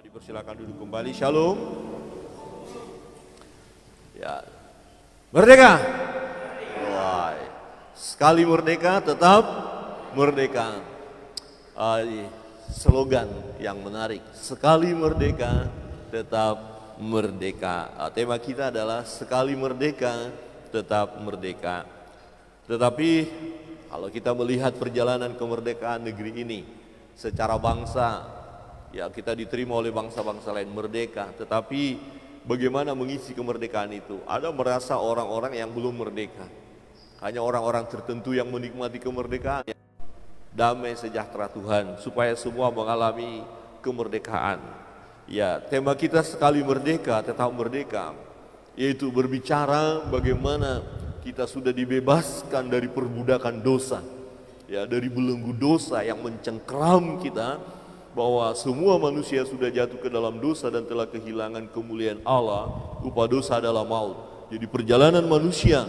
Dipersilakan duduk kembali. Shalom. Ya, merdeka. Wah, sekali merdeka tetap merdeka. Slogan yang menarik. Sekali merdeka tetap merdeka. Tema kita adalah sekali merdeka tetap merdeka. Tetapi kalau kita melihat perjalanan kemerdekaan negeri ini secara bangsa, ya, kita diterima oleh bangsa-bangsa lain merdeka, tetapi bagaimana mengisi kemerdekaan itu? Ada merasa orang-orang yang belum merdeka. Hanya orang-orang tertentu yang menikmati kemerdekaan. Damai sejahtera Tuhan, supaya semua mengalami kemerdekaan. Ya, tema kita sekali merdeka, tetap merdeka, yaitu berbicara bagaimana kita sudah dibebaskan dari perbudakan dosa. Ya, dari belenggu dosa yang mencengkeram kita, bahwa semua manusia sudah jatuh ke dalam dosa dan telah kehilangan kemuliaan Allah. Upah dosa adalah maut. Jadi perjalanan manusia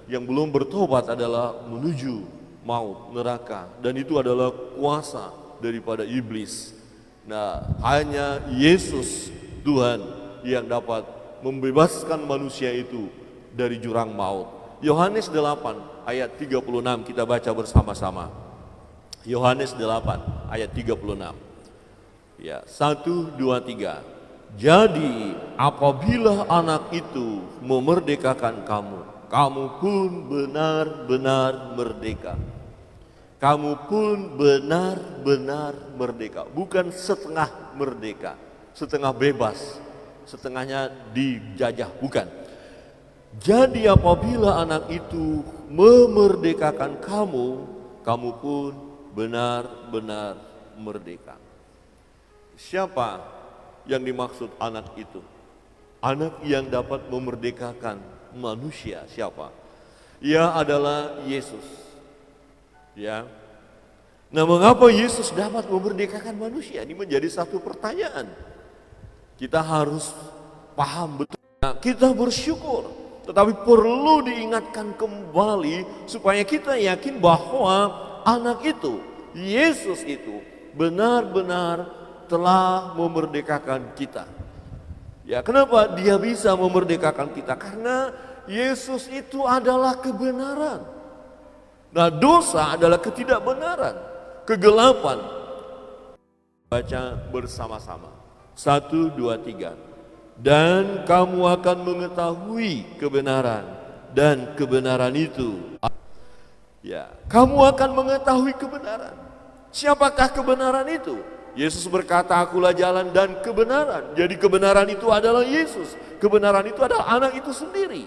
yang belum bertobat adalah menuju maut, neraka, dan itu adalah kuasa daripada iblis. Nah, hanya Yesus Tuhan yang dapat membebaskan manusia itu dari jurang maut. Yohanes 8 ayat 36 kita baca bersama-sama. Yohanes 8 ayat 36. Ya, 1, 2, 3. Jadi apabila anak itu memerdekakan kamu, kamu pun benar-benar merdeka. Kamu pun benar-benar merdeka. Bukan setengah merdeka, setengah bebas, setengahnya dijajah, bukan. Jadi apabila anak itu memerdekakan kamu, kamu pun benar-benar merdeka. Siapa yang dimaksud anak itu? Anak yang dapat memerdekakan manusia siapa? Ia adalah Yesus. Ya. Nah, mengapa Yesus dapat memerdekakan manusia? Ini menjadi satu pertanyaan. Kita harus paham betul. Nah, kita bersyukur, tetapi perlu diingatkan kembali supaya kita yakin bahwa anak itu, Yesus itu benar-benar telah memerdekakan kita. Ya, kenapa dia bisa memerdekakan kita? Karena Yesus itu adalah kebenaran. Nah, dosa adalah ketidakbenaran, kegelapan. Baca bersama-sama. 1, 2, 3. Dan kamu akan mengetahui kebenaran, dan kebenaran itu, ya, kamu akan mengetahui kebenaran. Siapakah kebenaran itu? Yesus berkata, akulah jalan dan kebenaran. Jadi kebenaran itu adalah Yesus. Kebenaran itu adalah anak itu sendiri.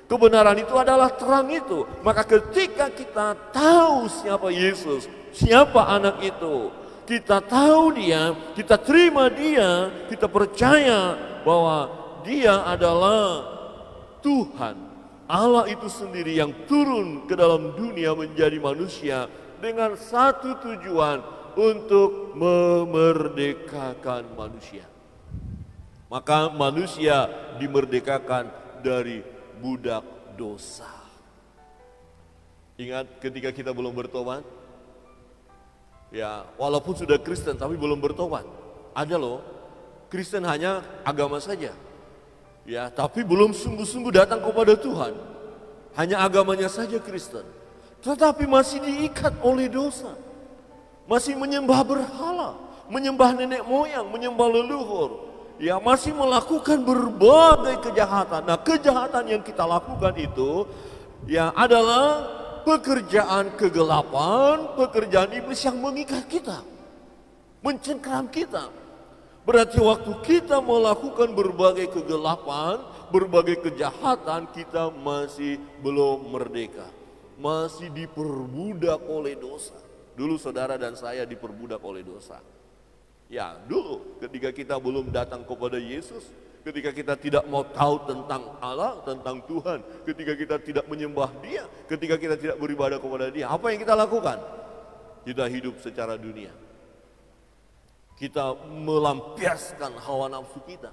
Kebenaran itu adalah terang itu. Maka ketika kita tahu siapa Yesus, siapa anak itu, kita tahu dia, kita terima dia, kita percaya bahwa dia adalah Tuhan. Allah itu sendiri yang turun ke dalam dunia menjadi manusia dengan satu tujuan, untuk memerdekakan manusia. Maka manusia dimerdekakan dari budak dosa. Ingat ketika kita belum bertobat, ya, walaupun sudah Kristen tapi belum bertobat. Ada loh, Kristen hanya agama saja, ya, tapi belum sungguh-sungguh datang kepada Tuhan. Hanya agamanya saja Kristen, tetapi masih diikat oleh dosa. Masih menyembah berhala, menyembah nenek moyang, menyembah leluhur. Ya, masih melakukan berbagai kejahatan. Nah, kejahatan yang kita lakukan itu, ya, adalah pekerjaan kegelapan, pekerjaan iblis yang mengikat kita, mencengkram kita. Berarti waktu kita melakukan berbagai kegelapan, berbagai kejahatan, kita masih belum merdeka. Masih diperbudak oleh dosa. Dulu saudara dan saya diperbudak oleh dosa. Ya, dulu ketika kita belum datang kepada Yesus, ketika kita tidak mau tahu tentang Allah, tentang Tuhan, ketika kita tidak menyembah Dia, ketika kita tidak beribadah kepada Dia, apa yang kita lakukan? Kita hidup secara dunia. Kita melampiaskan hawa nafsu kita.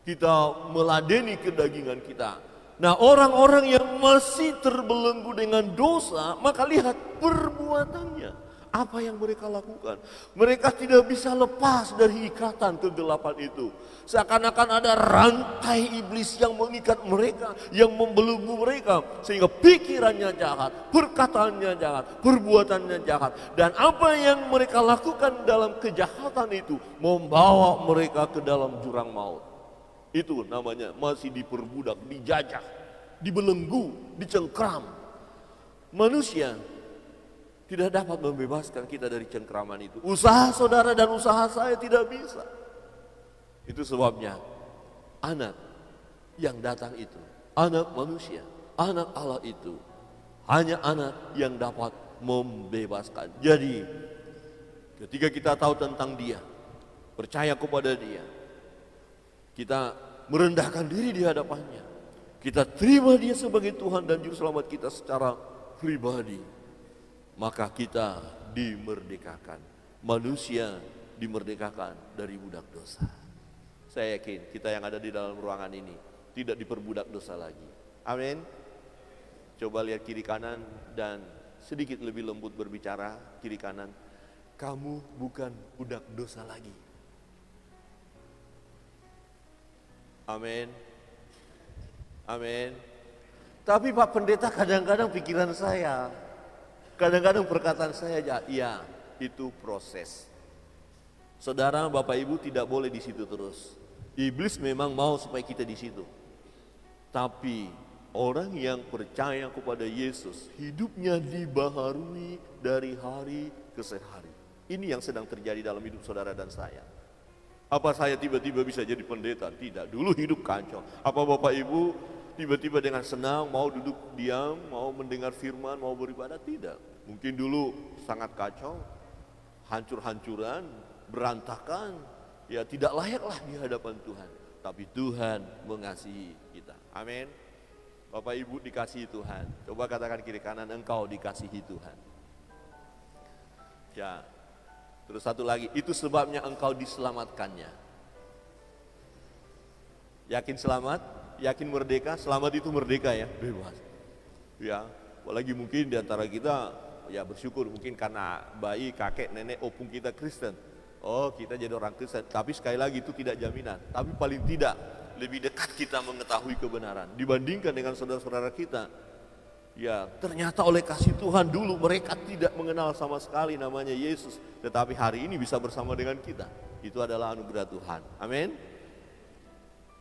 Kita meladeni kedagingan kita. Nah, orang-orang yang masih terbelenggu dengan dosa, maka lihat perbuatannya. Apa yang mereka lakukan? Mereka tidak bisa lepas dari ikatan kegelapan itu. Seakan-akan ada rantai iblis yang mengikat mereka, yang membelenggu mereka. Sehingga pikirannya jahat, perkataannya jahat, perbuatannya jahat. Dan apa yang mereka lakukan dalam kejahatan itu membawa mereka ke dalam jurang maut. Itu namanya masih diperbudak, dijajah, dibelenggu, dicengkram. Manusia tidak dapat membebaskan kita dari cengkraman itu. Usaha saudara dan usaha saya tidak bisa. Itu sebabnya anak yang datang itu, anak manusia, anak Allah itu, hanya anak yang dapat membebaskan. Jadi ketika kita tahu tentang Dia, percaya kepada Dia, kita merendahkan diri di hadapannya, kita terima Dia sebagai Tuhan dan Juru Selamat kita secara pribadi, maka kita dimerdekakan. Manusia dimerdekakan dari budak dosa. Saya yakin kita yang ada di dalam ruangan ini tidak diperbudak dosa lagi. Amin. Coba lihat kiri kanan dan sedikit lebih lembut berbicara kiri kanan. Kamu bukan budak dosa lagi. Amin. Amin. Tapi Pak Pendeta, kadang-kadang pikiran saya, kadang-kadang perkataan saya, ya itu proses. Saudara, Bapak Ibu tidak boleh di situ terus. Iblis memang mau supaya kita di situ. Tapi orang yang percaya kepada Yesus, hidupnya dibaharui dari hari ke hari. Ini yang sedang terjadi dalam hidup saudara dan saya. Apa saya tiba-tiba bisa jadi pendeta? Tidak, dulu hidup kacau. Apa Bapak Ibu tiba-tiba dengan senang mau duduk diam, mau mendengar firman, mau beribadah? Tidak. Mungkin dulu sangat kacau, hancur-hancuran, berantakan, ya tidak layaklah di hadapan Tuhan. Tapi Tuhan mengasihi kita. Amin. Bapak Ibu dikasihi Tuhan. Coba katakan kiri kanan, engkau dikasihi Tuhan. Ya. Terus satu lagi, itu sebabnya engkau diselamatkannya. Yakin selamat? Yakin merdeka? Selamat itu merdeka ya, bebas. Ya, apalagi mungkin di antara kita ya bersyukur mungkin karena bayi, kakek, nenek, opung kita Kristen. Oh, kita jadi orang Kristen. Tapi sekali lagi itu tidak jaminan. Tapi paling tidak lebih dekat kita mengetahui kebenaran dibandingkan dengan saudara-saudara kita. Ya, ternyata oleh kasih Tuhan dulu mereka tidak mengenal sama sekali namanya Yesus, tetapi hari ini bisa bersama dengan kita. Itu adalah anugerah Tuhan. Amin.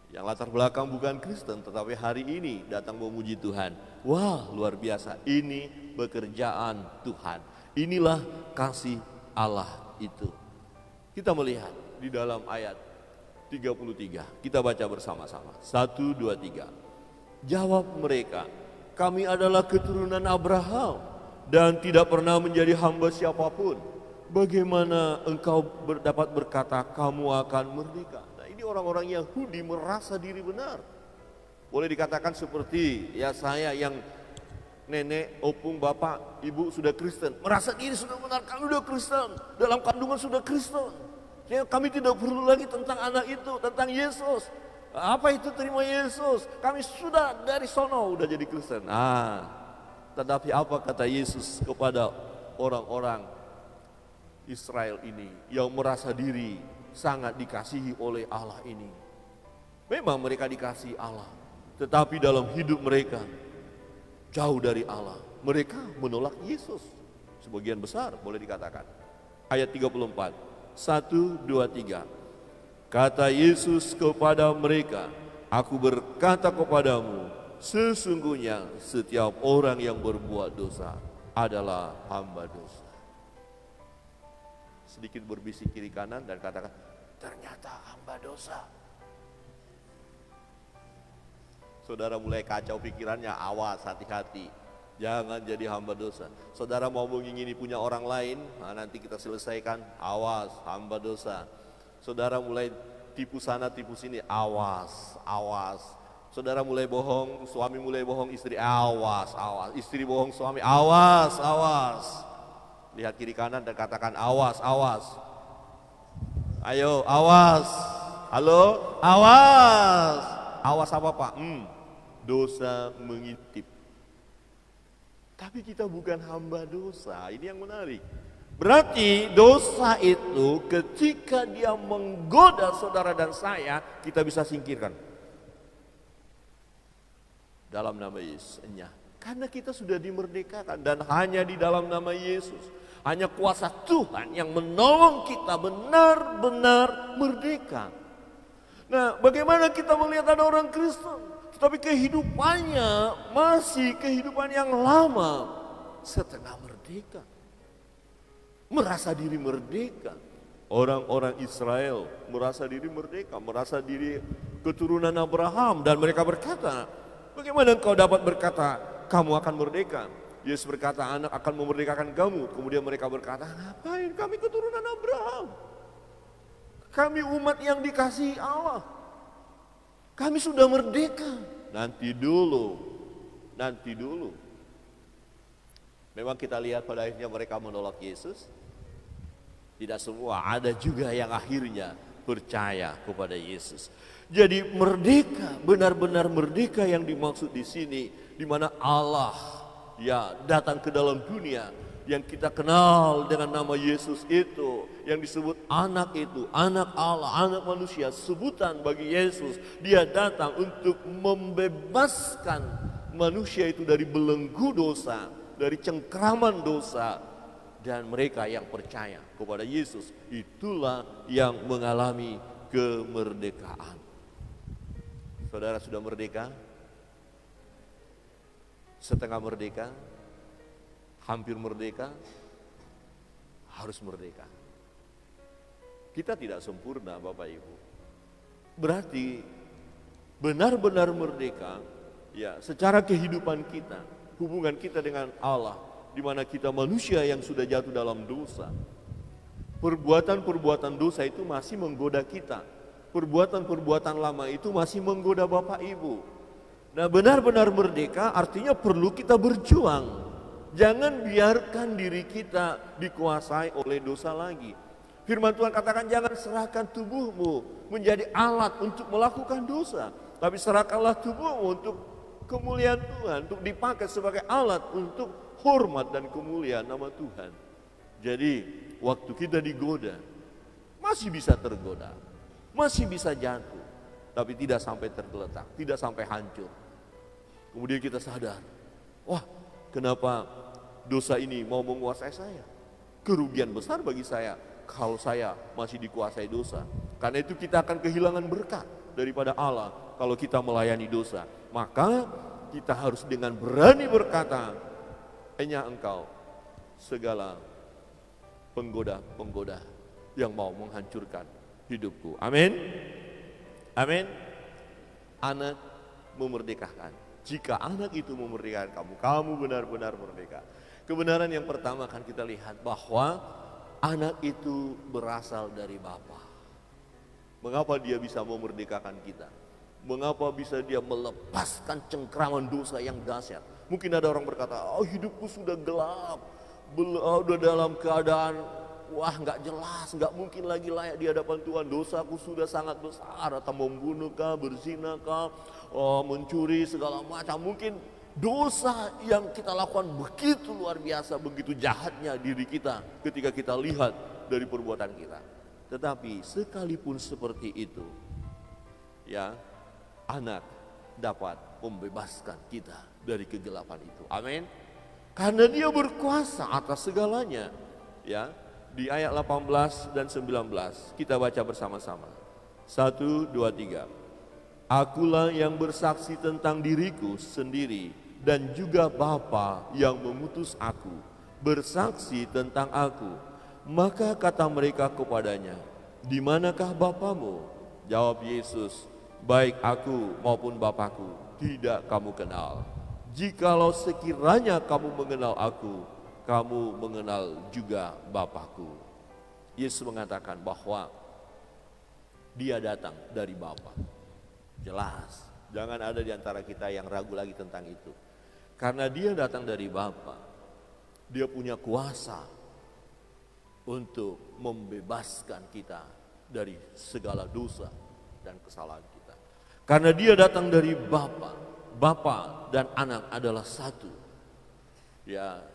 Yang latar belakang bukan Kristen, tetapi hari ini datang memuji Tuhan. Wah, luar biasa. Ini pekerjaan Tuhan. Inilah kasih Allah itu. Kita melihat di dalam ayat 33. Kita baca bersama-sama. 1, 2, 3. Jawab mereka, kami adalah keturunan Abraham dan tidak pernah menjadi hamba siapapun. Bagaimana engkau dapat berkata kamu akan merdeka? Nah, ini orang-orang Yahudi merasa diri benar. Boleh dikatakan seperti ya saya yang nenek, opung, bapak, ibu sudah Kristen. Merasa diri sudah benar, kami sudah Kristen. Dalam kandungan sudah Kristen. Ya, kami tidak perlu lagi tentang anak itu, tentang Yesus. Apa itu terima Yesus? Kami sudah dari sono udah jadi Kristen. Tetapi apa kata Yesus kepada orang-orang Israel ini yang merasa diri sangat dikasihi oleh Allah ini? Memang mereka dikasihi Allah, tetapi dalam hidup mereka jauh dari Allah. Mereka menolak Yesus. Sebagian besar boleh dikatakan. Ayat 34. 1, 2, 3. Kata Yesus kepada mereka, aku berkata kepadamu, sesungguhnya setiap orang yang berbuat dosa adalah hamba dosa. Sedikit berbisik kiri kanan dan katakan, ternyata hamba dosa. Saudara mulai kacau pikirannya, awas, hati-hati. Jangan jadi hamba dosa. Saudara mau mengingini punya orang lain, nanti kita selesaikan, awas, hamba dosa. Saudara mulai tipu sana tipu sini, awas, awas. Saudara mulai bohong, suami mulai bohong istri, awas, awas. Istri bohong suami, awas, awas. Lihat kiri kanan dan katakan awas, awas. Ayo, awas. Halo, awas. Awas apa Pak? Dosa mengintip. Tapi kita bukan hamba dosa, ini yang menarik. Berarti dosa itu ketika dia menggoda saudara dan saya, kita bisa singkirkan. Dalam nama Yesus. Karena kita sudah dimerdekakan dan hanya di dalam nama Yesus. Hanya kuasa Tuhan yang menolong kita benar-benar merdeka. Nah, bagaimana kita melihat ada orang Kristen, tetapi kehidupannya masih kehidupan yang lama, setengah merdeka. Merasa diri merdeka. Orang-orang Israel merasa diri merdeka, merasa diri keturunan Abraham, dan mereka berkata, bagaimana engkau dapat berkata kamu akan merdeka? Yesus berkata, anak akan memerdekakan kamu. Kemudian mereka berkata, ngapain kami keturunan Abraham? Kami umat yang dikasihi Allah. Kami sudah merdeka. Nanti dulu. Memang kita lihat pada akhirnya mereka menolak Yesus. Tidak semua, ada juga yang akhirnya percaya kepada Yesus. Jadi merdeka, benar-benar merdeka yang dimaksud di sini, di mana Allah ya datang ke dalam dunia yang kita kenal dengan nama Yesus itu, yang disebut anak itu, anak Allah, anak manusia, sebutan bagi Yesus. Dia datang untuk membebaskan manusia itu dari belenggu dosa, dari cengkraman dosa. Dan mereka yang percaya kepada Yesus, itulah yang mengalami kemerdekaan. Saudara sudah merdeka? Setengah merdeka? Hampir merdeka? Harus merdeka. Kita tidak sempurna, Bapak Ibu. Berarti benar-benar merdeka ya secara kehidupan kita, hubungan kita dengan Allah, di mana kita manusia yang sudah jatuh dalam dosa. Perbuatan-perbuatan dosa itu masih menggoda kita. Perbuatan-perbuatan lama itu masih menggoda Bapak Ibu. Nah, benar-benar merdeka artinya perlu kita berjuang. Jangan biarkan diri kita dikuasai oleh dosa lagi. Firman Tuhan katakan, jangan serahkan tubuhmu menjadi alat untuk melakukan dosa, tapi serahkanlah tubuhmu untuk kemuliaan Tuhan, untuk dipakai sebagai alat untuk hormat dan kemuliaan nama Tuhan. Jadi waktu kita digoda, masih bisa tergoda, masih bisa jatuh, tapi tidak sampai tergeletak, tidak sampai hancur. Kemudian kita sadar, wah, kenapa dosa ini mau menguasai saya? Kerugian besar bagi saya kalau saya masih dikuasai dosa. Karena itu kita akan kehilangan berkat daripada Allah kalau kita melayani dosa. Maka kita harus dengan berani berkata, hanya engkau segala penggoda-penggoda yang mau menghancurkan hidupku. Amin. Amin. Anak memerdekakan. Jika anak itu memerdekakan kamu, kamu benar-benar merdeka. Kebenaran yang pertama akan kita lihat bahwa anak itu berasal dari Bapa. Mengapa dia bisa memerdekakan kita? Mengapa bisa dia melepaskan cengkraman dosa yang dahsyat? Mungkin ada orang berkata, oh hidupku sudah gelap, udah dalam keadaan, wah nggak jelas, nggak mungkin lagi layak di hadapan Tuhan. Dosaku sudah sangat besar, atau membunuh kah, berzina kah, mencuri segala macam. Mungkin dosa yang kita lakukan begitu luar biasa, begitu jahatnya diri kita ketika kita lihat dari perbuatan kita. Tetapi sekalipun seperti itu, ya anak dapat membebaskan kita dari kegelapan itu. Amin. Karena dia berkuasa atas segalanya. Ya, di ayat 18 dan 19 kita baca bersama-sama. 1, 2, 3. Akulah yang bersaksi tentang diriku sendiri, dan juga Bapa yang mengutus aku bersaksi tentang aku. Maka kata mereka kepadanya, di manakah Bapamu? Jawab Yesus, baik aku maupun Bapakku tidak kamu kenal. Jikalau sekiranya kamu mengenal aku, kamu mengenal juga Bapakku. Yesus mengatakan bahwa dia datang dari Bapa. Jelas, jangan ada di antara kita yang ragu lagi tentang itu. Karena dia datang dari Bapa, dia punya kuasa untuk membebaskan kita dari segala dosa dan kesalahan kita. Karena dia datang dari Bapa. Bapa dan anak adalah satu. Ya,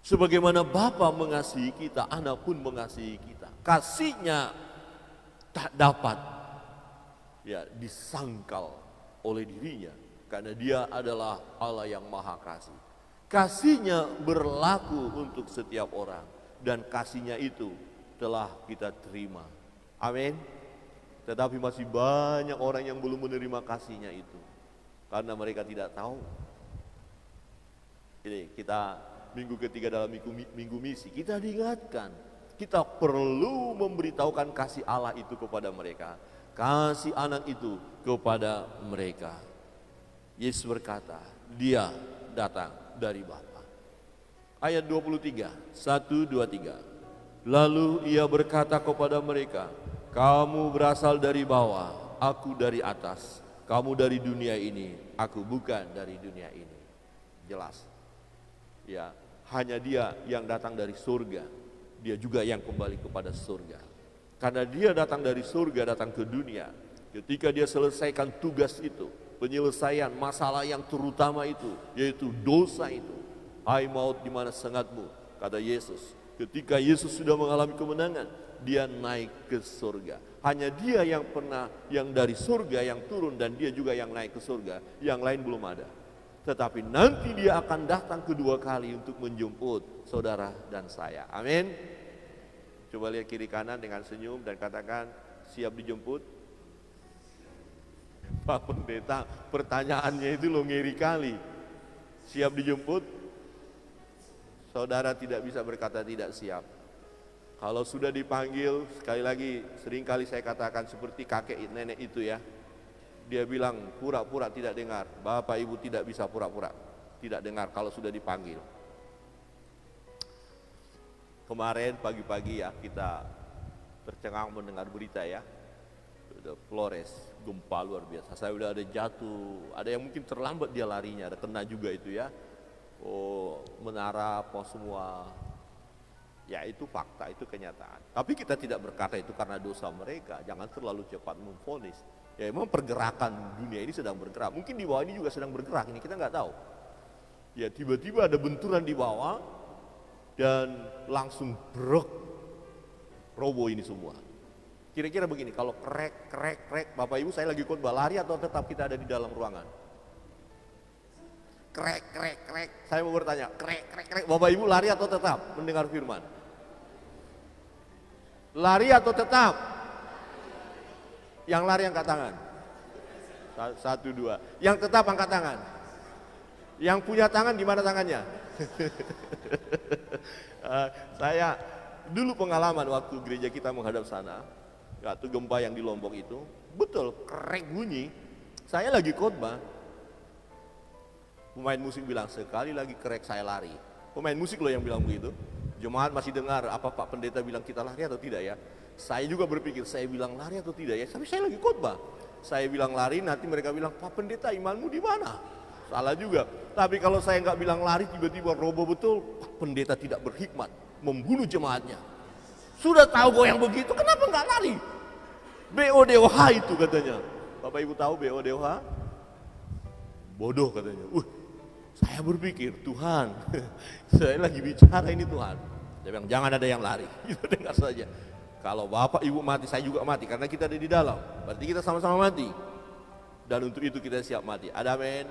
Sebagaimana Bapa mengasihi kita, Anak pun mengasihi kita. Kasihnya tak dapat disangkal oleh dirinya, karena Dia adalah Allah yang Maha Kasih. Kasihnya berlaku untuk setiap orang, dan kasihnya itu telah kita terima. Amin. Tetapi masih banyak orang yang belum menerima kasihnya itu, karena mereka tidak tahu. Ini kita minggu ketiga dalam minggu misi, kita diingatkan, kita perlu memberitahukan kasih Allah itu kepada mereka, kasih Anak itu kepada mereka. Yesus berkata, Dia datang dari Bapa. Ayat 23, 1, 2, 3. Lalu Ia berkata kepada mereka, kamu berasal dari bawah, aku dari atas. Kamu dari dunia ini, aku bukan dari dunia ini. Jelas. Ya, hanya Dia yang datang dari surga. Dia juga yang kembali kepada surga. Karena Dia datang dari surga, datang ke dunia. Ketika Dia selesaikan tugas itu, penyelesaian masalah yang terutama itu, yaitu dosa itu. Hai maut, di mana sengatmu? Kata Yesus. Ketika Yesus sudah mengalami kemenangan, Dia naik ke surga. Hanya Dia yang dari surga yang turun, dan Dia juga yang naik ke surga. Yang lain belum ada. Tetapi nanti Dia akan datang kedua kali untuk menjemput saudara dan saya. Amin. Coba lihat kiri kanan dengan senyum dan katakan, siap dijemput. Pak Pendeta, pertanyaannya itu lo ngeri kali. Siap dijemput? Saudara tidak bisa berkata tidak siap. Kalau sudah dipanggil, sekali lagi, seringkali saya katakan seperti kakek nenek itu ya. Dia bilang pura-pura tidak dengar. Bapak Ibu tidak bisa pura-pura tidak dengar kalau sudah dipanggil. Kemarin pagi-pagi ya, kita tercengang mendengar berita ya. Flores, gempa luar biasa. Saya udah ada jatuh, ada yang mungkin terlambat dia larinya, ada kena juga itu ya. Menara pos semua. Ya itu fakta, itu kenyataan. Tapi kita tidak berkata itu karena dosa mereka. Jangan terlalu cepat memvonis. Ya memang pergerakan dunia ini sedang bergerak. Mungkin di bawah ini juga sedang bergerak, ini kita nggak tahu. Ya tiba-tiba ada benturan di bawah dan langsung brok, roboh ini semua. Kira-kira begini, kalau krek, Bapak Ibu saya lagi khotbah, lari atau tetap kita ada di dalam ruangan? Krek, saya mau bertanya, krek, Bapak Ibu lari atau tetap mendengar firman? Lari atau tetap? Yang lari angkat tangan. 1, 2. Yang tetap angkat tangan. Yang punya tangan di mana tangannya? Saya dulu pengalaman waktu gereja kita menghadap sana, waktu gempa yang di Lombok itu, betul krek bunyi. Saya lagi khotbah. Pemain musik bilang, sekali lagi krek saya lari. Pemain musik loh yang bilang begitu. Jemaat masih dengar apa Pak Pendeta bilang kita lari atau tidak ya. Saya juga berpikir, saya bilang lari atau tidak ya. Tapi saya lagi khotbah. Saya bilang lari, nanti mereka bilang, Pak Pendeta imanmu di mana? Salah juga. Tapi kalau saya nggak bilang lari, tiba-tiba roboh betul, Pak Pendeta tidak berhikmat, membunuh jemaatnya. Sudah tahu goyang begitu, kenapa nggak lari? BODOH itu katanya. Bapak Ibu tahu BODOH? Bodoh katanya. Saya berpikir, Tuhan, saya lagi bicara ini Tuhan. Dia bilang, jangan ada yang lari. Itu dengar saja. Kalau Bapak Ibu mati, saya juga mati. Karena kita ada di dalam. Berarti kita sama-sama mati. Dan untuk itu kita siap mati. Ada amin?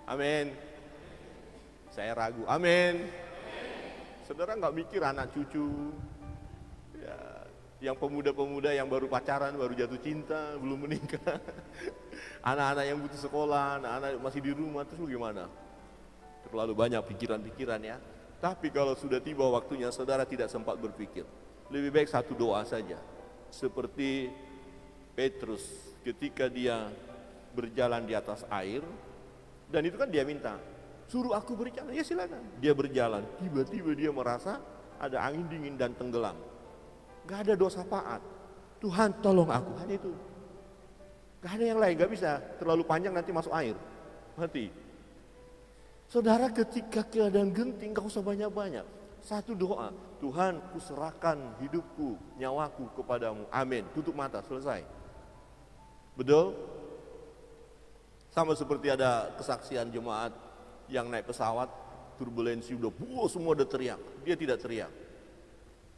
Amin. Saya ragu. Amin. Saudara nggak mikir anak cucu. Ya, yang pemuda-pemuda yang baru pacaran, baru jatuh cinta, belum menikah. Anak-anak yang butuh sekolah, anak-anak masih di rumah, terus gimana? Terlalu banyak pikiran-pikiran ya. Tapi kalau sudah tiba waktunya, saudara tidak sempat berpikir. Lebih baik satu doa saja. Seperti Petrus ketika dia berjalan di atas air, dan itu kan dia minta, suruh aku berjalan, ya silakan. Dia berjalan, tiba-tiba dia merasa ada angin dingin dan tenggelam. Gak ada dosa paat. Tuhan tolong aku, hanya itu. Gak ada yang lain, gak bisa. Terlalu panjang nanti masuk air, mati. Saudara ketika keadaan genting gak usah banyak-banyak. Satu doa, Tuhan kuserahkan hidupku, nyawaku kepadamu. Amin. Tutup mata, selesai. Betul? Sama seperti ada kesaksian jemaat yang naik pesawat, turbulensi, udah semua udah teriak. Dia tidak teriak.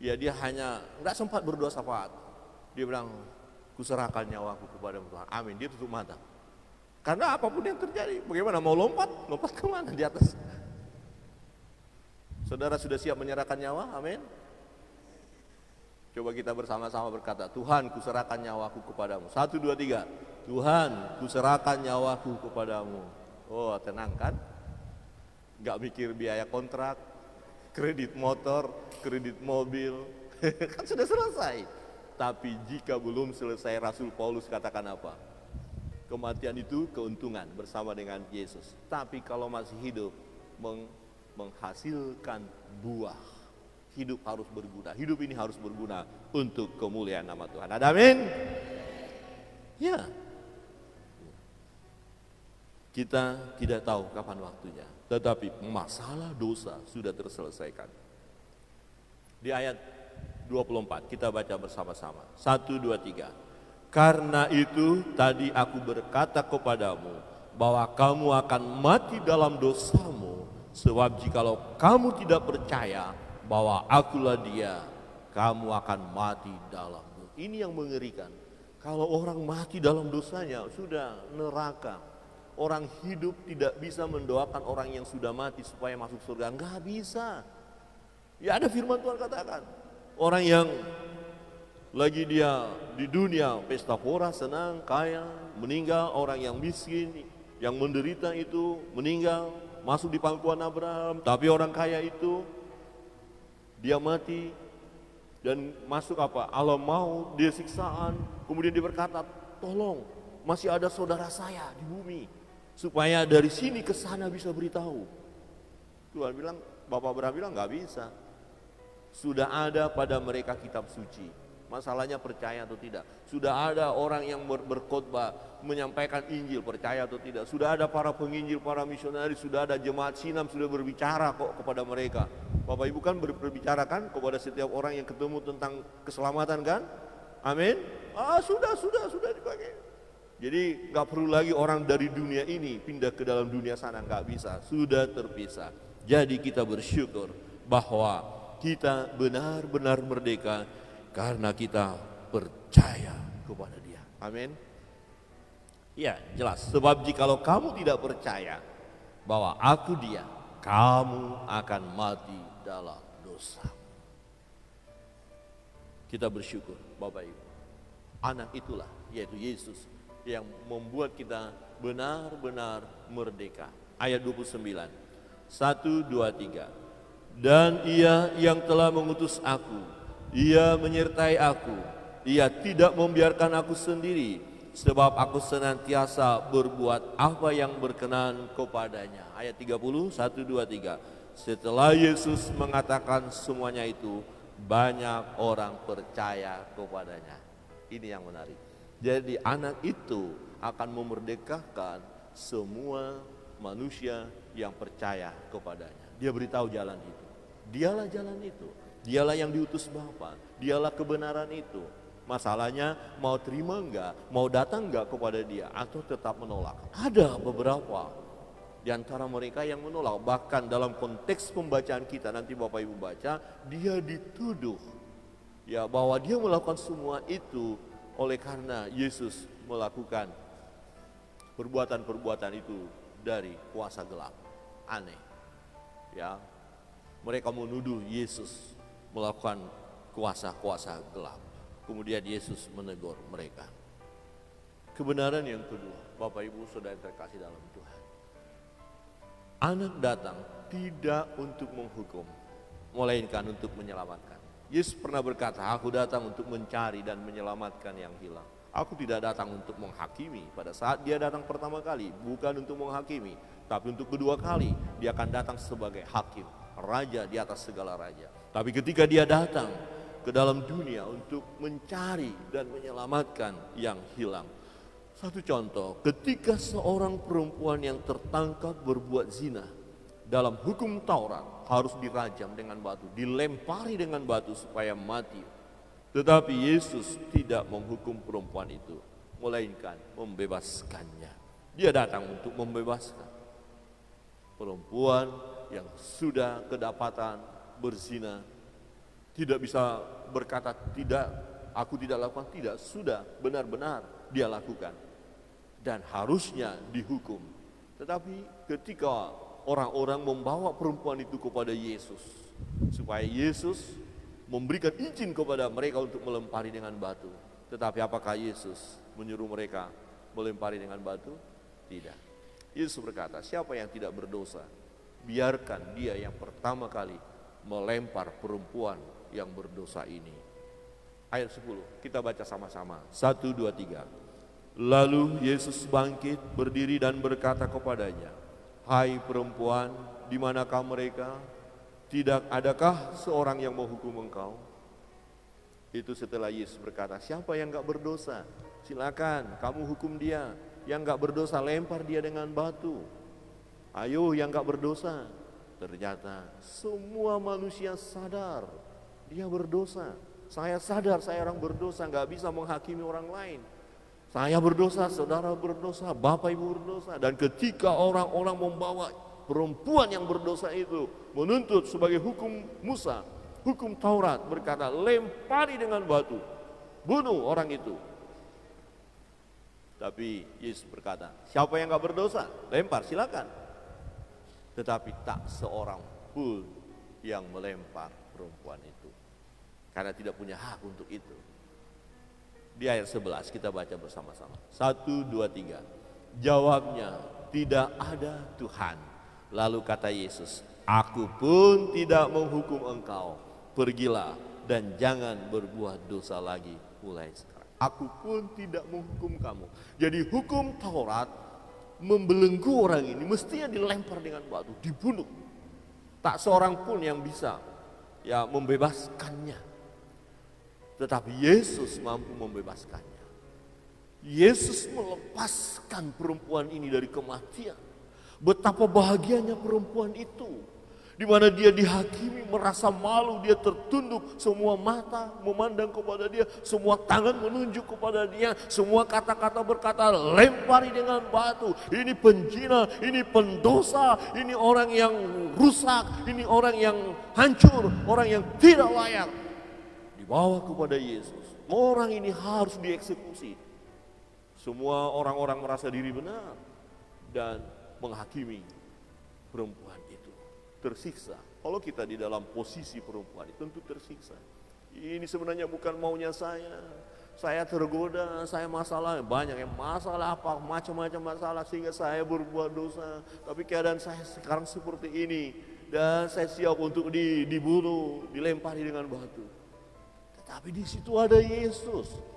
Ya dia hanya nggak sempat berdoa syafaat. Dia bilang, kuserahkan nyawaku kepadamu Tuhan. Amin. Dia tutup mata. Karena apapun yang terjadi, bagaimana mau lompat? Lompat kemana di atas? Saudara sudah siap menyerahkan nyawa? Amin. Coba kita bersama-sama berkata, Tuhan kuserahkan nyawaku kepadamu. 1, 2, 3. Tuhan kuserahkan nyawaku kepadamu. Oh tenang kan? Gak mikir biaya kontrak, kredit motor, kredit mobil. Kan sudah selesai. Tapi jika belum selesai, Rasul Paulus katakan apa? Kematian itu keuntungan bersama dengan Yesus. Tapi kalau masih hidup, menghasilkan buah. Hidup harus berguna. Hidup ini harus berguna untuk kemuliaan nama Tuhan. Ada amin? Ya. Kita tidak tahu kapan waktunya. Tetapi masalah dosa sudah terselesaikan. Di ayat 24 kita baca bersama-sama. 1, 2, 3. Karena itu tadi aku berkata kepadamu bahwa kamu akan mati dalam dosamu. Sebab jikalau kamu tidak percaya bahwa akulah dia, kamu akan mati dalam dosa. Ini yang mengerikan. Kalau orang mati dalam dosanya sudah neraka. Orang hidup tidak bisa mendoakan orang yang sudah mati supaya masuk surga. Enggak bisa. Ya ada firman Tuhan katakan. Orang yang lagi dia di dunia pesta pora, senang, kaya, meninggal. Orang yang miskin, yang menderita itu meninggal, masuk di pangkuan Abraham. Tapi orang kaya itu, dia mati dan masuk apa? Alam maut, dia siksaan. Kemudian dia berkata, tolong masih ada saudara saya di bumi. Supaya dari sini ke sana bisa beritahu. Tuhan bilang, Bapak Abraham bilang nggak bisa. Sudah ada pada mereka kitab suci. Masalahnya percaya atau tidak. Sudah ada orang yang berkhotbah menyampaikan Injil, percaya atau tidak. Sudah ada para penginjil, para misionaris, sudah ada jemaat Sinam sudah berbicara kok kepada mereka. Bapak Ibu kan berbicara kan kepada setiap orang yang ketemu tentang keselamatan kan? Amin. Sudah dipakai. Jadi nggak perlu lagi orang dari dunia ini pindah ke dalam dunia sana, nggak bisa, sudah terpisah. Jadi kita bersyukur bahwa kita benar-benar merdeka karena kita percaya kepada Dia. Amin. Ya jelas. Sebab jikalau kamu tidak percaya bahwa aku Dia, kamu akan mati dalam dosa. Kita bersyukur Bapak Ibu. Anak itulah yaitu Yesus yang membuat kita benar-benar merdeka. Ayat 29. 1, 2, 3. Dan Ia yang telah mengutus aku, Ia menyertai aku. Ia tidak membiarkan aku sendiri, sebab aku senantiasa berbuat apa yang berkenan kepadanya. Ayat 30, 1, 2, 3. Setelah Yesus mengatakan semuanya itu, banyak orang percaya kepadanya. Ini yang menarik. Jadi anak itu akan memerdekakan semua manusia yang percaya kepadanya. Dia beritahu jalan itu. Dialah jalan itu. Dialah yang diutus Bapa. Dialah kebenaran itu. Masalahnya mau terima enggak, mau datang enggak kepada Dia atau tetap menolak. Ada beberapa di antara mereka yang menolak. Bahkan dalam konteks pembacaan kita nanti Bapak Ibu baca, dia dituduh ya bahwa dia melakukan semua itu oleh karena Yesus melakukan perbuatan-perbuatan itu dari kuasa gelap. Aneh. Ya. Mereka menuduh Yesus melakukan kuasa-kuasa gelap. Kemudian Yesus menegur mereka. Kebenaran yang kedua, Bapak Ibu Saudara terkasih dalam Tuhan. Anak datang tidak untuk menghukum, melainkan untuk menyelamatkan. Yesus pernah berkata, aku datang untuk mencari dan menyelamatkan yang hilang. Aku tidak datang untuk menghakimi. Pada saat Dia datang pertama kali, bukan untuk menghakimi, tapi untuk kedua kali Dia akan datang sebagai hakim, raja di atas segala raja. Tapi ketika Dia datang ke dalam dunia untuk mencari dan menyelamatkan yang hilang. Satu contoh, ketika seorang perempuan yang tertangkap berbuat zina, dalam hukum Taurat harus dirajam dengan batu, dilempari dengan batu supaya mati. Tetapi Yesus tidak menghukum perempuan itu, melainkan membebaskannya. Dia datang untuk membebaskan perempuan yang sudah kedapatan berzina tidak bisa berkata tidak, aku tidak lakukan, tidak, sudah benar-benar dia lakukan dan harusnya dihukum. Tetapi ketika orang-orang membawa perempuan itu kepada Yesus supaya Yesus memberikan izin kepada mereka untuk melempari dengan batu. Tetapi apakah Yesus menyuruh mereka melempari dengan batu? Tidak. Yesus berkata, siapa yang tidak berdosa, biarkan dia yang pertama kali melempar perempuan yang berdosa ini. Ayat 10, kita baca sama-sama. 1, 2, 3. Lalu Yesus bangkit, berdiri dan berkata kepadanya, hai perempuan, di manakah mereka? Tidak adakah seorang yang menghukum engkau? Itu setelah Yesus berkata, siapa yang gak berdosa? Silakan kamu hukum dia. Yang gak berdosa lempar dia dengan batu. Ayo yang gak berdosa. Ternyata semua manusia sadar dia berdosa. Saya sadar saya orang berdosa, gak bisa menghakimi orang lain. Saya berdosa, saudara berdosa, bapak ibu berdosa. Dan ketika orang-orang membawa perempuan yang berdosa itu menuntut sebagai hukum Musa, hukum Taurat, berkata lempari dengan batu, bunuh orang itu. Tapi Yesus berkata, siapa yang gak berdosa, lempar silakan. Tetapi tak seorang pun yang melempar perempuan itu, karena tidak punya hak untuk itu. Di ayat 11 kita baca bersama-sama. 1, 2, 3. Jawabnya, tidak ada Tuhan. Lalu kata Yesus, aku pun tidak menghukum engkau. Pergilah dan jangan berbuat dosa lagi mulai sekarang. Aku pun tidak menghukum kamu. Jadi hukum Taurat membelenggu orang ini mestinya dilempar dengan batu, dibunuh. Tak seorang pun yang bisa membebaskannya. Tetapi Yesus mampu membebaskannya. Yesus melepaskan perempuan ini dari kematian. Betapa bahagianya perempuan itu, di mana dia dihakimi, merasa malu, dia tertunduk, semua mata memandang kepada dia, semua tangan menunjuk kepada dia, semua kata-kata berkata lempari dengan batu, ini penjina, ini pendosa, ini orang yang rusak, ini orang yang hancur, orang yang tidak layak. Dibawa kepada Yesus, orang ini harus dieksekusi. Semua orang-orang merasa diri benar dan menghakimi perempuan itu. Tersiksa. Kalau kita di dalam posisi perempuan itu tentu tersiksa. Ini sebenarnya bukan maunya saya. Saya tergoda, saya masalah, banyak yang masalah apa, macam-macam masalah sehingga saya berbuat dosa. Tapi keadaan saya sekarang seperti ini dan saya siap untuk dibunuh, dilempari dengan batu. Tetapi di situ ada Yesus.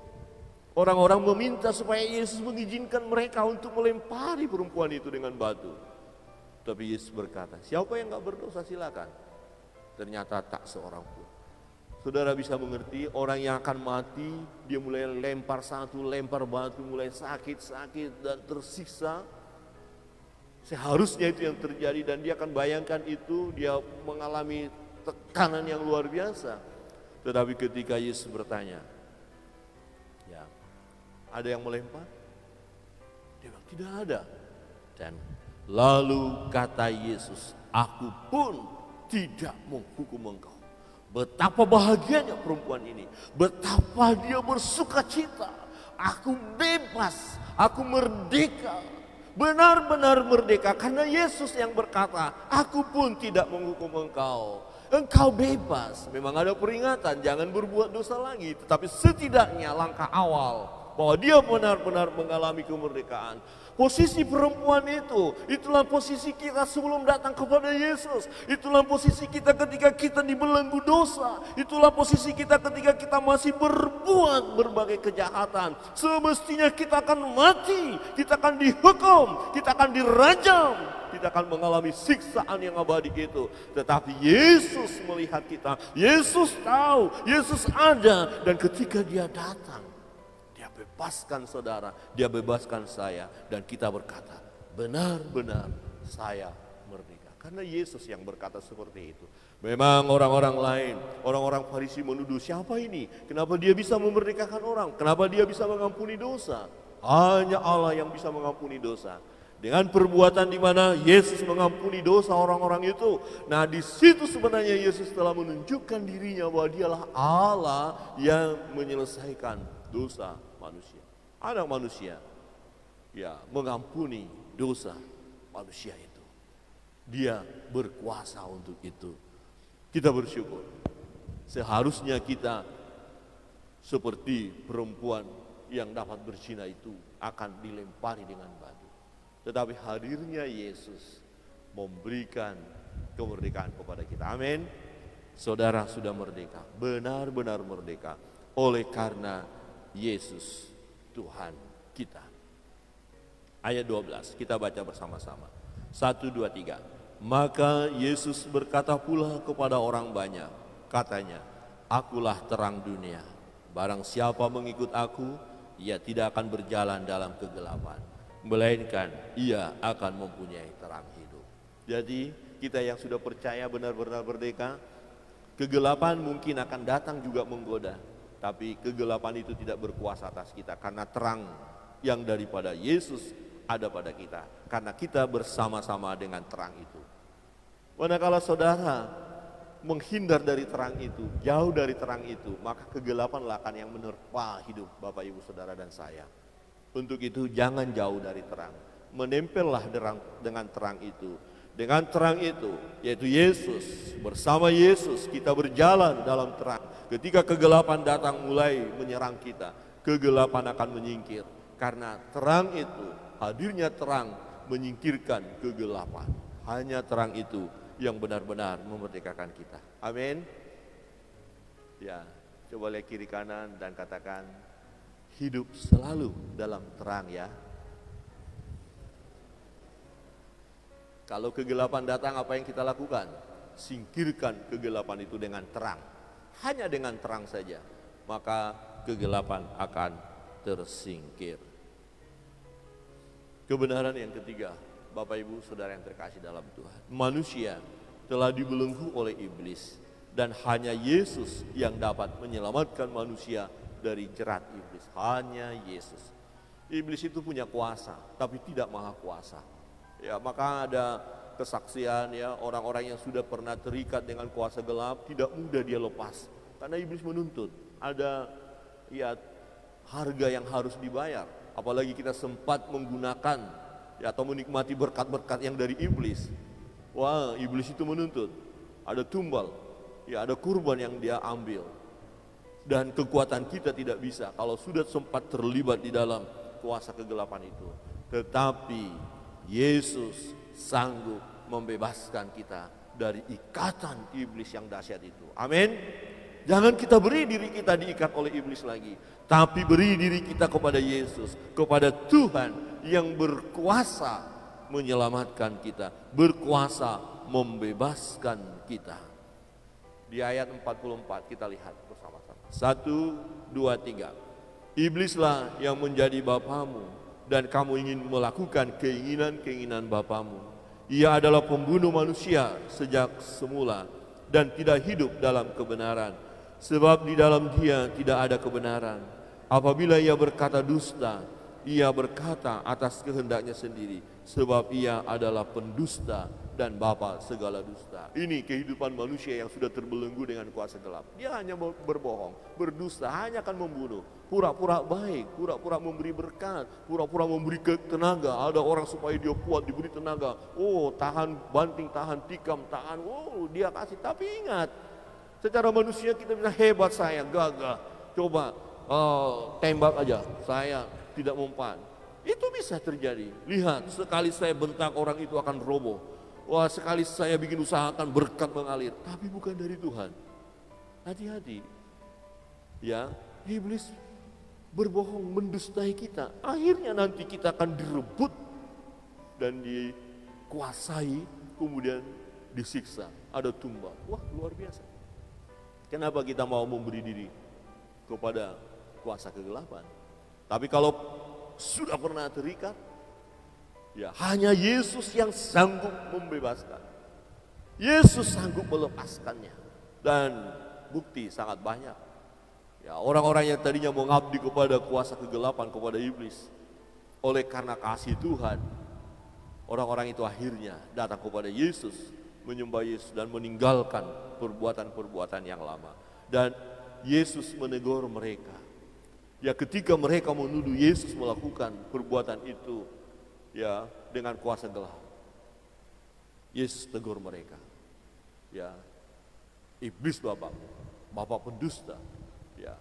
Orang-orang meminta supaya Yesus mengizinkan mereka untuk melempari perempuan itu dengan batu. Tapi Yesus berkata, siapa yang gak berdosa silakan. Ternyata tak seorang pun. Saudara bisa mengerti, orang yang akan mati, dia mulai lempar satu, lempar batu, mulai sakit-sakit dan tersiksa. Seharusnya itu yang terjadi dan dia akan bayangkan itu, dia mengalami tekanan yang luar biasa. Tetapi ketika Yesus bertanya, ada yang melempar? Dia bilang tidak ada. Dan lalu kata Yesus, aku pun tidak menghukum engkau. Betapa bahagianya perempuan ini, betapa dia bersuka cita. Aku bebas, aku merdeka, benar-benar merdeka. Karena Yesus yang berkata, aku pun tidak menghukum engkau. Engkau bebas. Memang ada peringatan, jangan berbuat dosa lagi. Tetapi setidaknya langkah awal bahwa dia benar-benar mengalami kemerdekaan. Posisi perempuan itu, itulah posisi kita sebelum datang kepada Yesus. Itulah posisi kita ketika kita dibelenggu dosa. Itulah posisi kita ketika kita masih berbuat berbagai kejahatan. Semestinya kita akan mati, kita akan dihukum, kita akan dirajam, kita akan mengalami siksaan yang abadi itu. Tetapi Yesus melihat kita, Yesus tahu, Yesus ada, dan ketika dia datang, bebaskan saudara, dia bebaskan saya, dan kita berkata, benar-benar saya merdeka. Karena Yesus yang berkata seperti itu. Memang orang-orang lain, orang-orang Farisi menuduh, siapa ini? Kenapa dia bisa memerdekakan orang? Kenapa dia bisa mengampuni dosa? Hanya Allah yang bisa mengampuni dosa. Dengan perbuatan di mana Yesus mengampuni dosa orang-orang itu. Nah, di situ sebenarnya Yesus telah menunjukkan dirinya bahwa dialah Allah yang menyelesaikan dosa manusia. Anak manusia, ya, mengampuni dosa manusia itu. Dia berkuasa untuk itu. Kita bersyukur. Seharusnya kita seperti perempuan yang dapat berzina itu akan dilempari dengan batu. Tetapi hadirnya Yesus memberikan kemerdekaan kepada kita. Amin. Saudara sudah merdeka, benar-benar merdeka oleh karena Yesus Tuhan kita. Ayat 12 kita baca bersama-sama. 1, 2, 3. Maka Yesus berkata pula kepada orang banyak, katanya, akulah terang dunia. Barang siapa mengikut aku, ia tidak akan berjalan dalam kegelapan, melainkan ia akan mempunyai terang hidup. Jadi kita yang sudah percaya benar-benar merdeka, kegelapan mungkin akan datang juga menggoda, tapi kegelapan itu tidak berkuasa atas kita karena terang yang daripada Yesus ada pada kita, karena kita bersama-sama dengan terang itu. Manakala saudara menghindar dari terang itu, jauh dari terang itu, maka kegelapanlah akan yang menerpa hidup Bapak Ibu Saudara dan saya. Untuk itu jangan jauh dari terang, menempellah dengan terang itu. Dengan terang itu, yaitu Yesus, bersama Yesus kita berjalan dalam terang. Ketika kegelapan datang mulai menyerang kita, kegelapan akan menyingkir. Karena terang itu, hadirnya terang menyingkirkan kegelapan. Hanya terang itu yang benar-benar memerdekakan kita. Amin. Ya, coba lihat kiri kanan dan katakan, hidup selalu dalam terang ya. Kalau kegelapan datang, apa yang kita lakukan? Singkirkan kegelapan itu dengan terang. Hanya dengan terang saja, maka kegelapan akan tersingkir. Kebenaran yang ketiga, Bapak Ibu Saudara yang terkasih dalam Tuhan, manusia telah dibelenggu oleh iblis dan hanya Yesus yang dapat menyelamatkan manusia dari jerat iblis. Hanya Yesus. Iblis itu punya kuasa, tapi tidak maha kuasa. Ya, maka ada kesaksian ya, orang-orang yang sudah pernah terikat dengan kuasa gelap tidak mudah dia lepas karena iblis menuntut. Ada ya harga yang harus dibayar. Apalagi kita sempat menggunakan ya, atau menikmati berkat-berkat yang dari iblis. Wah, iblis itu menuntut. Ada tumbal, ya ada kurban yang dia ambil. Dan kekuatan kita tidak bisa kalau sudah sempat terlibat di dalam kuasa kegelapan itu. Tetapi Yesus sanggup membebaskan kita dari ikatan iblis yang dahsyat itu. Amin. Jangan kita beri diri kita diikat oleh iblis lagi, tapi beri diri kita kepada Yesus, kepada Tuhan yang berkuasa menyelamatkan kita, berkuasa membebaskan kita. Di ayat 44 kita lihat bersama-sama. 1, 2, 3. Iblislah yang menjadi bapamu dan kamu ingin melakukan keinginan-keinginan bapamu. Ia adalah pembunuh manusia sejak semula dan tidak hidup dalam kebenaran, sebab di dalam dia tidak ada kebenaran. Apabila ia berkata dusta, ia berkata atas kehendaknya sendiri, sebab ia adalah pendusta dan bapa segala dusta. Ini kehidupan manusia yang sudah terbelenggu dengan kuasa gelap. Dia hanya berbohong, berdusta, hanya akan membunuh. Pura-pura baik, pura-pura memberi berkat, pura-pura memberi tenaga. Ada orang supaya dia kuat diberi tenaga. Oh, tahan banting, tahan tikam, tahan. Oh, dia kasih. Tapi ingat, secara manusia kita bisa hebat saya, gagah. Coba tembak aja, saya tidak mempan. Itu bisa terjadi. Lihat, sekali saya bentak orang itu akan roboh. Wah, sekali saya bikin usahakan berkat mengalir, tapi bukan dari Tuhan. Hati-hati. Ya, iblis berbohong, mendustai kita. Akhirnya nanti kita akan direbut dan dikuasai, kemudian disiksa. Ada tumbal. Wah, luar biasa. Kenapa kita mau memberi diri kepada kuasa kegelapan? Tapi kalau sudah pernah terikat, ya hanya Yesus yang sanggup membebaskan. Yesus sanggup melepaskannya. Dan bukti sangat banyak. Ya, orang-orang yang tadinya mengabdi kepada kuasa kegelapan, kepada iblis, oleh karena kasih Tuhan, Orang-orang itu akhirnya datang kepada Yesus, menyembah Yesus dan meninggalkan perbuatan-perbuatan yang lama. Dan Yesus menegur mereka. Ya, ketika mereka menuduh Yesus melakukan perbuatan itu ya dengan kuasa gelap, Yesus tegur mereka. Ya, iblis bapak pendusta. Ya,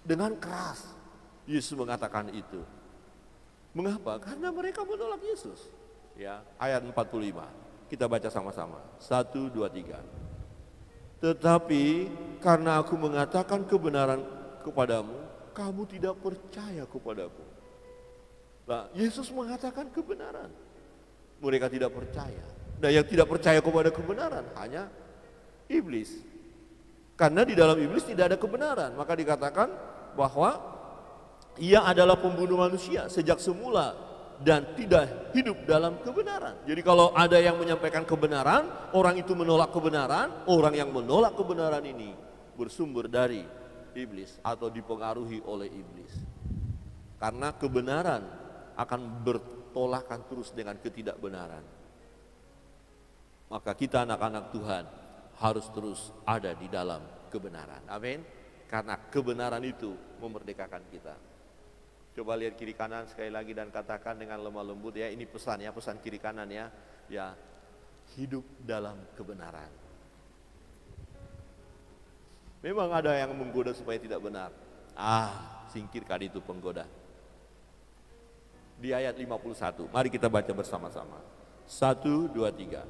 dengan keras Yesus mengatakan itu. Mengapa? Karena mereka menolak Yesus. Ya, ayat 45. Kita baca sama-sama. 1, 2, 3. Tetapi karena aku mengatakan kebenaran kepadamu, kamu tidak percaya kepadaku. Nah, Yesus mengatakan kebenaran. Mereka tidak percaya. Nah, yang tidak percaya kepada kebenaran hanya iblis. Karena di dalam iblis tidak ada kebenaran. Maka dikatakan bahwa ia adalah pembunuh manusia sejak semula dan tidak hidup dalam kebenaran. Jadi kalau ada yang menyampaikan kebenaran, orang itu menolak kebenaran, orang yang menolak kebenaran ini bersumber dari iblis atau dipengaruhi oleh iblis. Karena kebenaran akan bertolakan terus dengan ketidakbenaran. Maka kita anak-anak Tuhan harus terus ada di dalam kebenaran. Amin. Karena kebenaran itu memerdekakan kita. Coba lihat kiri kanan sekali lagi dan katakan dengan lemah lembut ya, ini pesan ya, pesan kiri kanan ya. Ya, hidup dalam kebenaran. Memang ada yang menggoda supaya tidak benar. Singkirkan itu penggoda. Di ayat 51, mari kita baca bersama-sama. 1, 2, 3.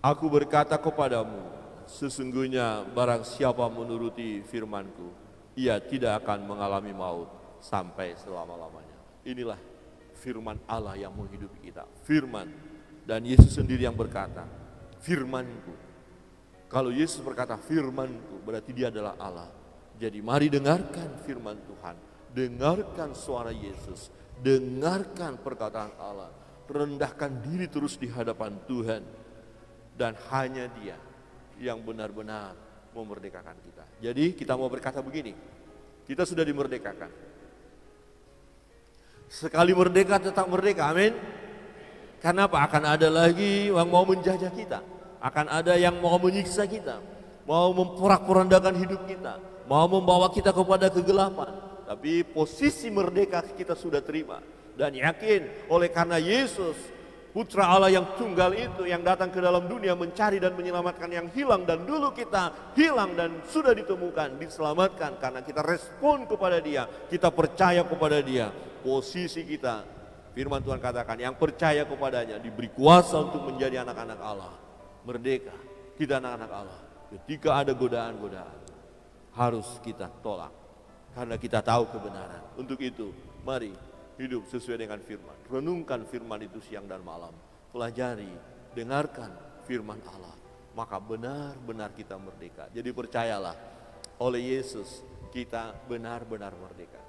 Aku berkata kepadamu, sesungguhnya barang siapa menuruti firmanku, ia tidak akan mengalami maut sampai selama-lamanya. Inilah firman Allah yang menghidupi kita. Firman. Dan Yesus sendiri yang berkata, firmanku. Kalau Yesus berkata firmanku, berarti dia adalah Allah. Jadi mari dengarkan firman Tuhan. Dengarkan suara Yesus. Dengarkan perkataan Allah. Rendahkan diri terus di hadapan Tuhan. Dan hanya dia yang benar-benar memerdekakan kita. Jadi kita mau berkata begini, kita sudah dimerdekakan. Sekali merdeka tetap merdeka, amin. Karena apa? Akan ada lagi yang mau menjajah kita. Akan ada yang mau menyiksa kita, mau memporak-porandakan hidup kita, mau membawa kita kepada kegelapan. Tapi posisi merdeka kita sudah terima. Dan yakin oleh karena Yesus, Putra Allah yang tunggal itu yang datang ke dalam dunia mencari dan menyelamatkan yang hilang. Dan dulu kita hilang dan sudah ditemukan, diselamatkan karena kita respon kepada dia, kita percaya kepada dia. Posisi kita, firman Tuhan katakan, yang percaya kepadanya diberi kuasa untuk menjadi anak-anak Allah. Merdeka, kita anak-anak Allah. Ketika ada godaan-godaan, harus kita tolak. Karena kita tahu kebenaran. Untuk itu, mari hidup sesuai dengan firman. Renungkan firman itu siang dan malam. Pelajari, dengarkan firman Allah. Maka benar-benar kita merdeka. Jadi percayalah, oleh Yesus kita benar-benar merdeka.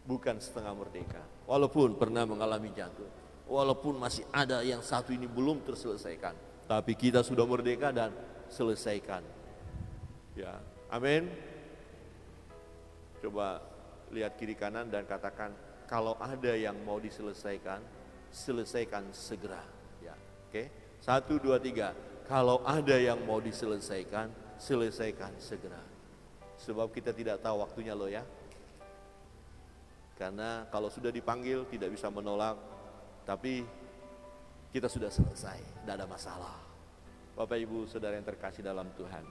Bukan setengah merdeka. Walaupun pernah mengalami jatuh. Walaupun masih ada yang satu ini belum terselesaikan. Tapi kita sudah merdeka dan selesaikan. Ya, amin. Coba lihat kiri kanan dan katakan, kalau ada yang mau diselesaikan, selesaikan segera. Ya, oke. 1, 2, 3. Kalau ada yang mau diselesaikan, selesaikan segera. Sebab kita tidak tahu waktunya loh ya. Karena kalau sudah dipanggil tidak bisa menolak, tapi kita sudah selesai, tidak ada masalah. Bapak Ibu Saudara yang terkasih dalam Tuhan,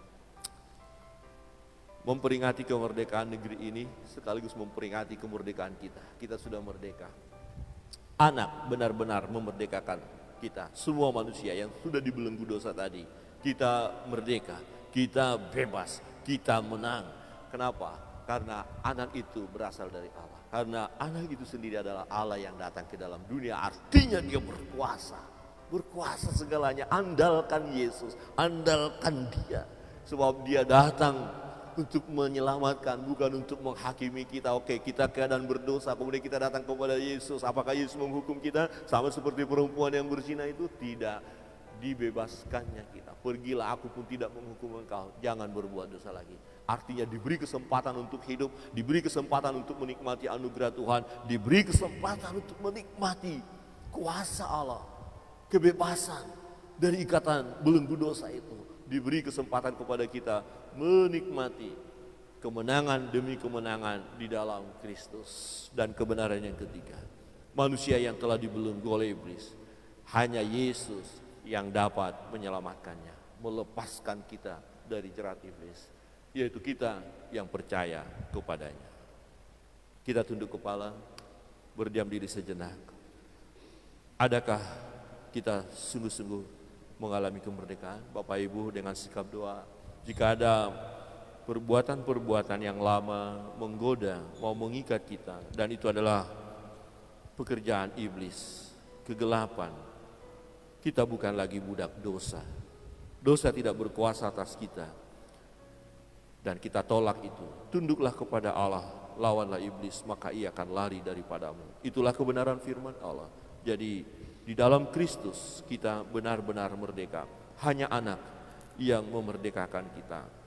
memperingati kemerdekaan negeri ini sekaligus memperingati kemerdekaan kita. Kita sudah merdeka. Anak benar-benar memerdekakan kita. Semua manusia yang sudah dibelenggu dosa tadi, kita merdeka, kita bebas, kita menang. Kenapa? Karena anak itu berasal dari Allah. Karena anak itu sendiri adalah Allah yang datang ke dalam dunia. Artinya dia berkuasa. Berkuasa segalanya. Andalkan Yesus, andalkan dia. Sebab dia datang untuk menyelamatkan, bukan untuk menghakimi kita. Oke, kita keadaan berdosa, kemudian kita datang kepada Yesus. Apakah Yesus menghukum kita? Sama seperti perempuan yang berzina itu? Tidak. Dibebaskannya kita. Pergilah, aku pun tidak menghukum engkau. Jangan berbuat dosa lagi. Artinya diberi kesempatan untuk hidup, diberi kesempatan untuk menikmati anugerah Tuhan, diberi kesempatan untuk menikmati kuasa Allah, kebebasan dari ikatan belenggu dosa itu. Diberi kesempatan kepada kita menikmati kemenangan demi kemenangan di dalam Kristus. Dan kebenaran yang ketiga, manusia yang telah dibelenggu oleh iblis, hanya Yesus yang dapat menyelamatkannya, melepaskan kita dari jerat iblis, yaitu kita yang percaya kepadanya. Kita tunduk kepala, berdiam diri sejenak. Adakah kita sungguh-sungguh mengalami kemerdekaan? Bapak Ibu, dengan sikap doa, jika ada perbuatan-perbuatan yang lama menggoda, mau mengikat kita, dan itu adalah pekerjaan iblis, kegelapan, kita bukan lagi budak dosa. Dosa tidak berkuasa atas kita, dan kita tolak itu. Tunduklah kepada Allah, lawanlah iblis, maka ia akan lari daripadamu. Itulah kebenaran firman Allah. Jadi di dalam Kristus kita benar-benar merdeka. Hanya Anak yang memerdekakan kita.